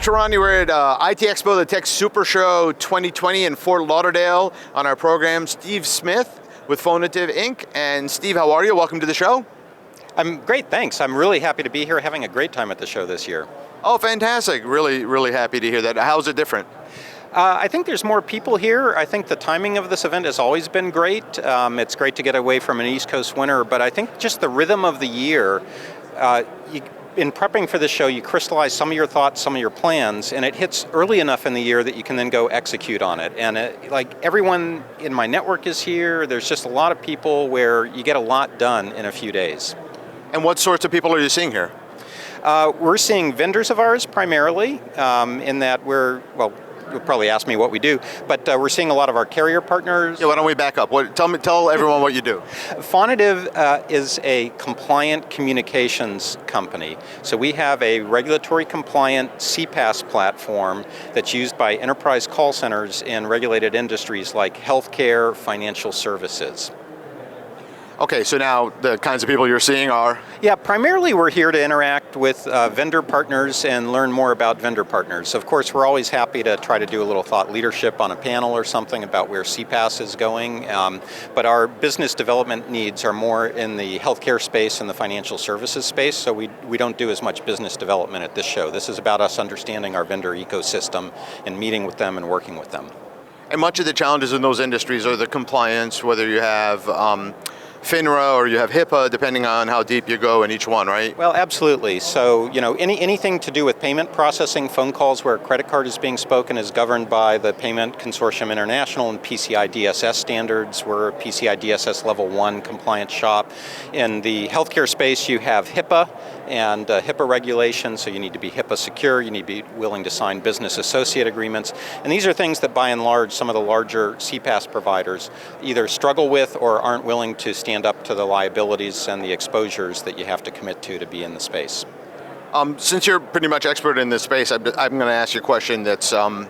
Tehrani, we're at IT Expo, the Tech Super Show 2020 in Fort Lauderdale. On our program, Steve Smith with Fonative Inc. And Steve, how are you? Welcome to the show. I'm great, thanks. I'm really happy to be here, having a great time at the show this year. Oh, fantastic. Really, really happy to hear that. How's it different? I think there's more people here. I think the timing of this event has always been great. It's great to get away from an East Coast winter, but I think just the rhythm of the year, in prepping for this show, you crystallize some of your thoughts, some of your plans, and it hits early enough in the year that you can then go execute on it. And everyone in my network is here. There's just a lot of people where you get a lot done in a few days. And what sorts of people are you seeing here? We're seeing vendors of ours primarily, in that you'll probably ask me what we do, but we're seeing a lot of our carrier partners. Yeah, why don't we back up? Tell everyone what you do. Fonative is a compliant communications company. So we have a regulatory compliant CPaaS platform that's used by enterprise call centers in regulated industries like healthcare, financial services. Okay, so now the kinds of people you're seeing are? Yeah, primarily we're here to interact with vendor partners and learn more about vendor partners. Of course, we're always happy to try to do a little thought leadership on a panel or something about where CPaaS is going, but our business development needs are more in the healthcare space and the financial services space, so we don't do as much business development at this show. This is about us understanding our vendor ecosystem and meeting with them and working with them. And much of the challenges in those industries are the compliance, whether you have FINRA or you have HIPAA, depending on how deep you go in each one, right? Well, absolutely. So, anything to do with payment processing, phone calls where a credit card is being spoken is governed by the Payment Consortium International and PCI DSS standards. We're a PCI DSS Level 1 compliant shop. In the healthcare space, you have HIPAA and HIPAA regulations, so you need to be HIPAA secure, you need to be willing to sign business associate agreements. And these are things that, by and large, some of the larger CPaaS providers either struggle with or aren't willing to stand up to the liabilities and the exposures that you have to commit to be in the space. Since you're pretty much expert in this space, I'm going to ask you a question that's a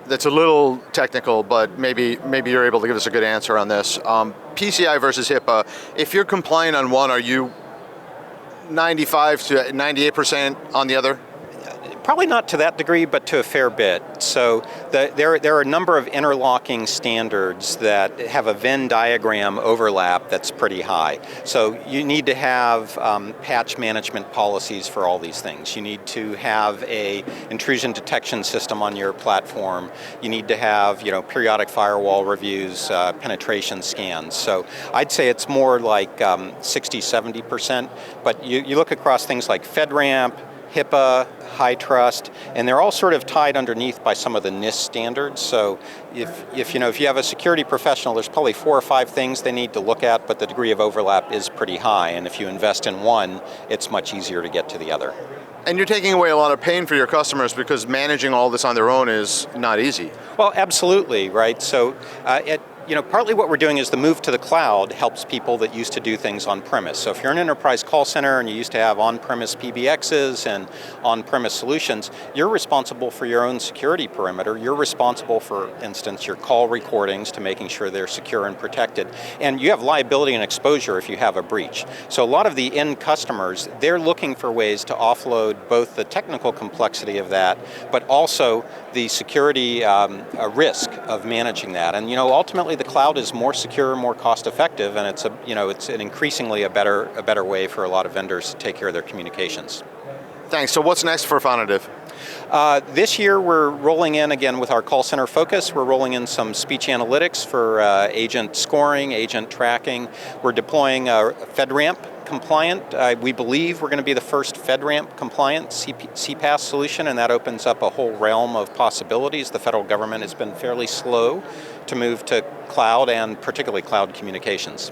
little technical, but maybe you're able to give us a good answer on this. PCI versus HIPAA, if you're compliant on one, are you 95 to 98% on the other? Probably not to that degree, but to a fair bit. So there are a number of interlocking standards that have a Venn diagram overlap that's pretty high. So you need to have patch management policies for all these things. You need to have a intrusion detection system on your platform. You need to have periodic firewall reviews, penetration scans. So I'd say it's more like 60-70%. But you look across things like FedRAMP, HIPAA, high trust, and they're all sort of tied underneath by some of the NIST standards. So if you have a security professional, there's probably 4 or 5 things they need to look at, but the degree of overlap is pretty high. And if you invest in one, it's much easier to get to the other. And you're taking away a lot of pain for your customers because managing all this on their own is not easy. Well, absolutely, right? So partly what we're doing is the move to the cloud helps people that used to do things on-premise. So if you're an enterprise call center and you used to have on-premise PBXs and on-premise solutions, you're responsible for your own security perimeter. You're responsible, for instance, your call recordings to making sure they're secure and protected. And you have liability and exposure if you have a breach. So a lot of the end customers, they're looking for ways to offload both the technical complexity of that, but also the security risk of managing that. And ultimately, the cloud is more secure, more cost-effective, and it's an increasingly a better way for a lot of vendors to take care of their communications. Thanks. So what's next for Fonative? This year we're rolling in, again with our call center focus, we're rolling in some speech analytics for agent scoring, agent tracking. We're deploying FedRAMP compliant. We believe we're going to be the first FedRAMP compliant CPaaS solution, and that opens up a whole realm of possibilities. The federal government has been fairly slow to move to cloud, and particularly cloud communications.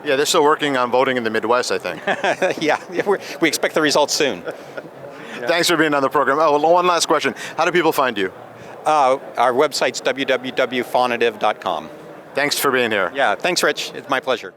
Yeah, they're still working on voting in the Midwest, I think. Yeah, we expect the results soon. Thanks for being on the program. Oh, one last question. How do people find you? Our website's www.fonative.com. Thanks for being here. Yeah, thanks, Rich. It's my pleasure.